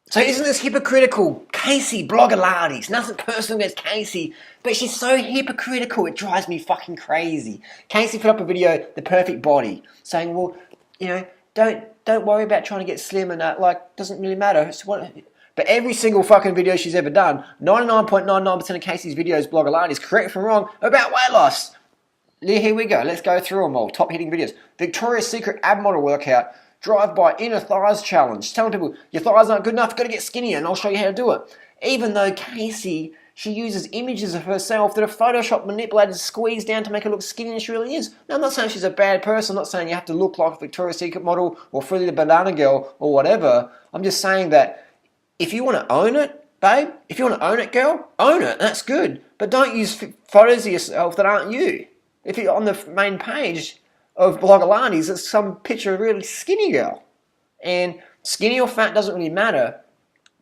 So isn't this hypocritical? Casey Blogilates, nothing personal against Casey, but she's so hypocritical, it drives me fucking crazy. Casey put up a video, the perfect body, saying, well, you know, don't worry about trying to get slim and that, like, doesn't really matter. But every single fucking video she's ever done, 99.99% of Casey's videos, Blogilates, correct me if I'm wrong, about weight loss. Here we go, let's go through them all. Top hitting videos. Victoria's Secret ab model workout. Drive-by inner thighs challenge. Telling people, your thighs aren't good enough, you've got to get skinnier, and I'll show you how to do it. Even though Casey, she uses images of herself that are Photoshop manipulated, squeezed down to make her look skinnier than she really is. Now, I'm not saying she's a bad person. I'm not saying you have to look like a Victoria's Secret model or Frilly the Banana Girl or whatever. I'm just saying that if you want to own it, babe, if you want to own it, girl, own it. That's good. But don't use photos of yourself that aren't you. If you're on the main page of Blogilates, it's some picture of a really skinny girl. And skinny or fat doesn't really matter,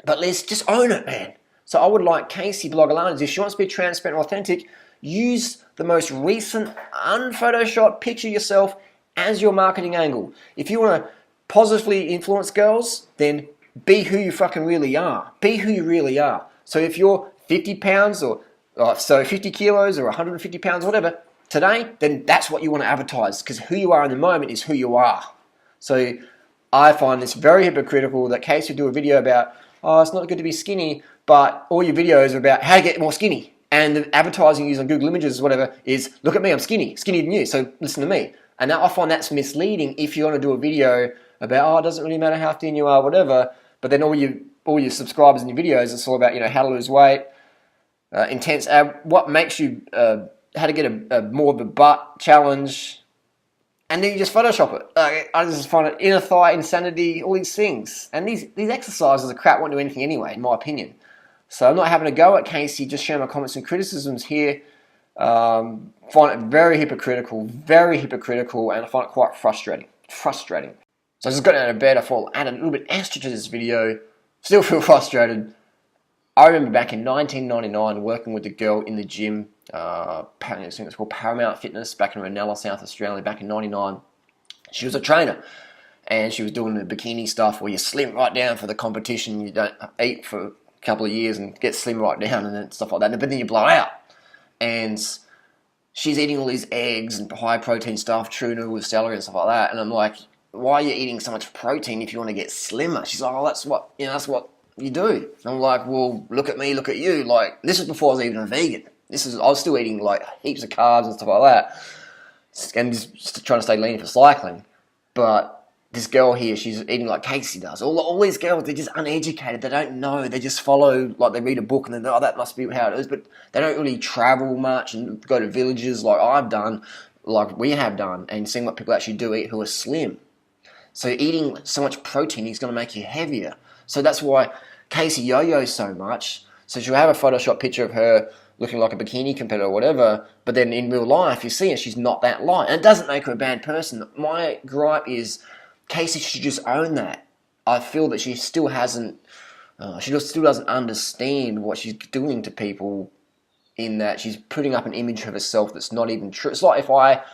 but let's just own it, man. So I would like Casey Blogilates, if she wants to be transparent and authentic, use the most recent unphotoshopped picture of yourself as your marketing angle. If you want to positively influence girls, then be who you fucking really are. Be who you really are. So if you're 50 pounds or 50 kilos or 150 pounds, whatever, today, then that's what you want to advertise, because who you are in the moment is who you are. So I find this very hypocritical that Casey would do a video about, oh, it's not good to be skinny, but all your videos are about how to get more skinny. And the advertising used on Google Images or whatever is, look at me, I'm skinny, skinnier than you, so listen to me. And now I find that's misleading if you want to do a video about, oh, it doesn't really matter how thin you are, whatever, but then all your subscribers in your videos, it's all about, how to lose weight, intense ad, what makes you... how to get a more of a butt challenge, and then you just Photoshop it. I just find it inner thigh insanity, all these things. And these exercises are crap, won't do anything anyway, in my opinion. So I'm not having a go at Casey, just sharing my comments and criticisms here. Find it very hypocritical, and I find it quite frustrating. So I just got out of bed, I thought I'll add a little bit extra to this video, still feel frustrated. I remember back in 1999 working with a girl in the gym, I think it's called Paramount Fitness, back in Ranella, South Australia, back in 99. She was a trainer, and she was doing the bikini stuff where you slim right down for the competition, you don't eat for a couple of years and get slim right down and then stuff like that, but then you blow out. And she's eating all these eggs and high protein stuff, tuna with celery and stuff like that, and I'm like, why are you eating so much protein if you want to get slimmer? She's like, oh, that's what you do. And I'm like, well, look at me, look at you. Like, this is before I was even a vegan. I was still eating like heaps of carbs and stuff like that, and just trying to stay lean for cycling. But this girl here, she's eating like Casey does. All these girls, they're just uneducated. They don't know. They just follow, like they read a book and then, oh, that must be how it is. But they don't really travel much and go to villages like I've done, like we have done, and seeing what people actually do eat who are slim. So eating so much protein is going to make you heavier. So that's why Casey yo-yos so much. So she'll have a Photoshop picture of her looking like a bikini competitor or whatever, but then in real life, you see her, she's not that light. And it doesn't make her a bad person. My gripe is Casey should just own that. I feel that she still hasn't, still doesn't understand what she's doing to people, in that she's putting up an image of herself that's not even true. It's like if I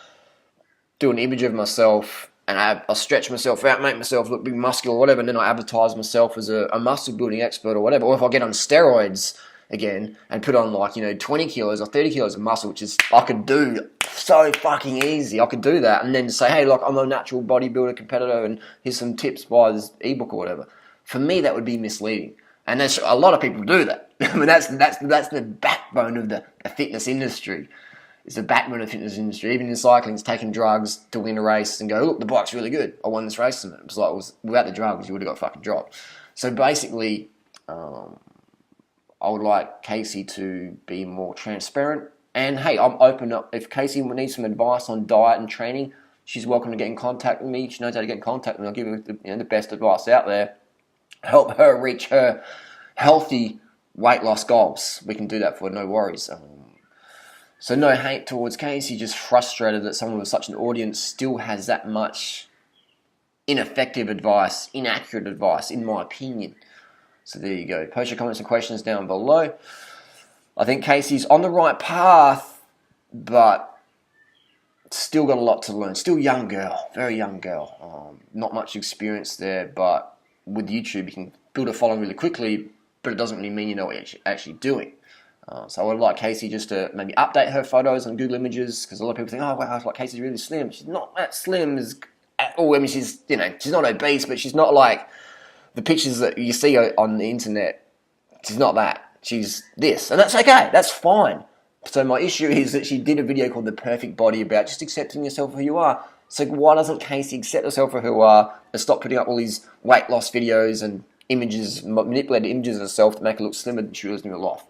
do an image of myself and I stretch myself out, make myself look big, muscular or whatever, and then I advertise myself as a muscle building expert or whatever, or if I get on steroids again and put on 20 kilos or 30 kilos of muscle, which is I could do so fucking easy. I could do that and then say, hey, look, I'm a natural bodybuilder competitor and here's some tips by this ebook or whatever. For me, that would be misleading. And there's a lot of people do that. I mean, that's the backbone of the fitness industry. It's the backbone of the fitness industry. Even in cycling, it's taking drugs to win a race and go, look, the bike's really good. I won this race. And it was like, without the drugs, you would have got fucking dropped. So basically, I would like Casey to be more transparent. And hey, I'm open up. If Casey needs some advice on diet and training, she's welcome to get in contact with me. She knows how to get in contact with me. I'll give her the best advice out there. Help her reach her healthy weight loss goals. We can do that for her, no worries. So no hate towards Casey, just frustrated that someone with such an audience still has that much ineffective advice, inaccurate advice, in my opinion. So there you go. Post your comments and questions down below. I think Casey's on the right path, but still got a lot to learn. Still young girl, very young girl. Not much experience there, but with YouTube, you can build a following really quickly, but it doesn't really mean you know what you're actually doing. So I would like Casey just to maybe update her photos on Google Images, because a lot of people think, oh wow, like Casey's really slim. She's not that slim at all. I mean, she's not obese, but she's not like the pictures that you see on the internet. She's not that. She's this, and that's okay. That's fine. So my issue is that she did a video called The Perfect Body about just accepting yourself for who you are. So why doesn't Casey accept herself for who you are and stop putting up all these weight loss videos and images, manipulated images of herself to make her look slimmer than she was in real life?